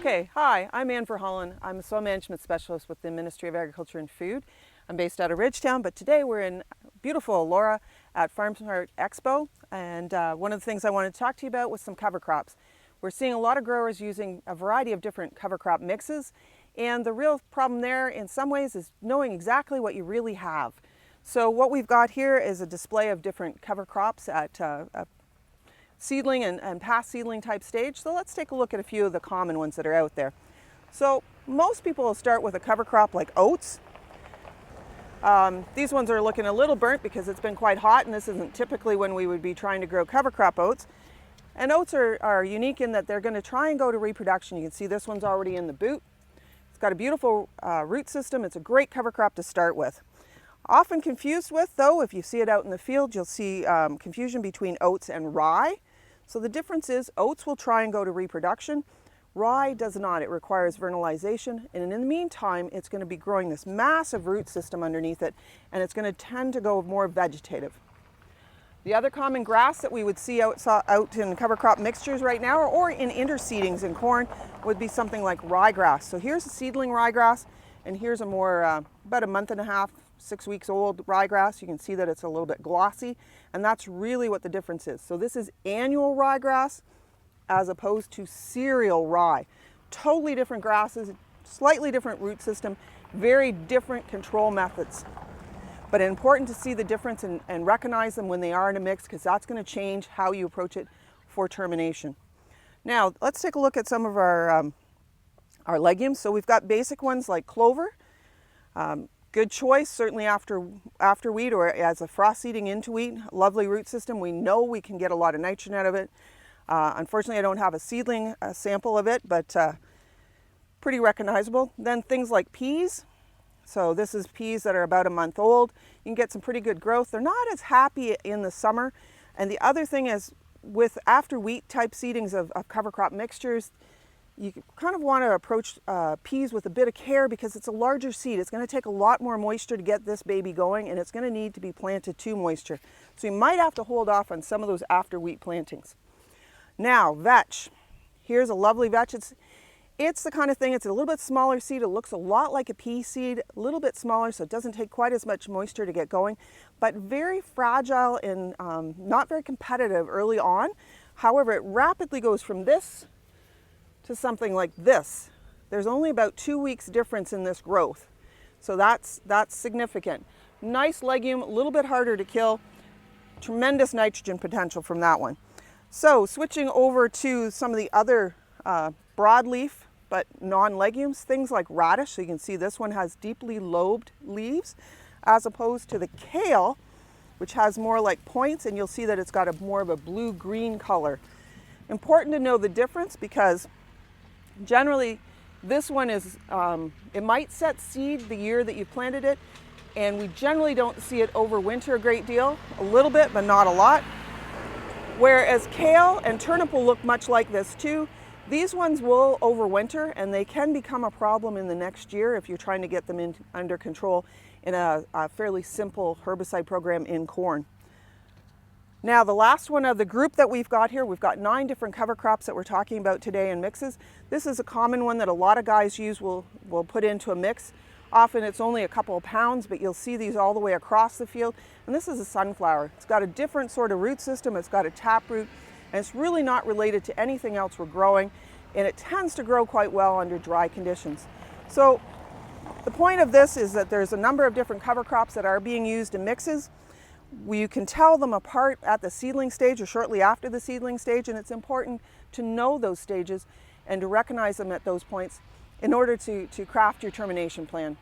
Okay, hi, I'm Anne Verhallen. I'm a soil management specialist with the Ministry of Agriculture and Food. I'm based out of Ridgetown, but today we're in beautiful Elora at Farm Smart Expo, and one of the things I wanted to talk to you about was some cover crops. We're seeing a lot of growers using a variety of different cover crop mixes, and the real problem there in some ways is knowing exactly what you really have. So what we've got here is a display of different cover crops at a seedling and past seedling type stage. So let's take a look at a few of the common ones that are out there. So most people will start with a cover crop like oats. These ones are looking a little burnt because it's been quite hot, and this isn't typically when we would be trying to grow cover crop oats. And oats are unique in that they're going to try and go to reproduction. You can see this one's already in the boot. It's got a beautiful root system. It's a great cover crop to start with. Often confused with, though, if you see it out in the field, you'll see confusion between oats and rye. So the difference is oats will try and go to reproduction. Rye does not. It requires vernalization, and in the meantime it's going to be growing this massive root system underneath it, and it's going to tend to go more vegetative. The other common grass that we would see out in cover crop mixtures right now, or in interseedings in corn, would be something like rye grass. So here's a seedling rye grass, and here's a more about a month and a half, 6 weeks old ryegrass. You can see that it's a little bit glossy, and that's really what the difference is. So this is annual ryegrass as opposed to cereal rye. Totally different grasses, slightly different root system, very different control methods. But important to see the difference and recognize them when they are in a mix, because that's going to change how you approach it for termination. Now let's take a look at some of our legumes. So we've got basic ones like clover. Good choice, certainly after wheat or as a frost seeding into wheat. Lovely root system. We know we can get a lot of nitrogen out of it. Unfortunately, I don't have a seedling sample of it, but pretty recognizable. Then things like peas. So this is peas that are about a month old. You can get some pretty good growth. They're not as happy in the summer. And the other thing is, with after wheat type seedings of cover crop mixtures, you kind of want to approach peas with a bit of care, because it's a larger seed. It's going to take a lot more moisture to get this baby going, and it's going to need to be planted to moisture. So you might have to hold off on some of those after wheat plantings. Now, vetch. Here's a lovely vetch. It's the kind of thing, it's a little bit smaller seed. It looks a lot like a pea seed, a little bit smaller, so it doesn't take quite as much moisture to get going, but very fragile and not very competitive early on. However, it rapidly goes from this to something like this. There's only about 2 weeks difference in this growth. So that's significant. Nice legume, a little bit harder to kill. Tremendous nitrogen potential from that one. So switching over to some of the other broadleaf but non-legumes, things like radish. So you can see this one has deeply lobed leaves, as opposed to the kale, which has more like points, and you'll see that it's got more of a blue-green color. Important to know the difference, because generally, this one is, it might set seed the year that you planted it, and we generally don't see it overwinter a great deal, a little bit, but not a lot. Whereas kale and turnip will look much like this too. These ones will overwinter, and they can become a problem in the next year if you're trying to get them under control in a fairly simple herbicide program in corn. Now, the last one of the group that we've got here, we've got 9 different cover crops that we're talking about today in mixes. This is a common one that a lot of guys use, will put into a mix. Often it's only a couple of pounds, but you'll see these all the way across the field. And this is a sunflower. It's got a different sort of root system. It's got a taproot, and it's really not related to anything else we're growing. And it tends to grow quite well under dry conditions. So the point of this is that there's a number of different cover crops that are being used in mixes. You can tell them apart at the seedling stage or shortly after the seedling stage, and it's important to know those stages and to recognize them at those points in order to craft your termination plan.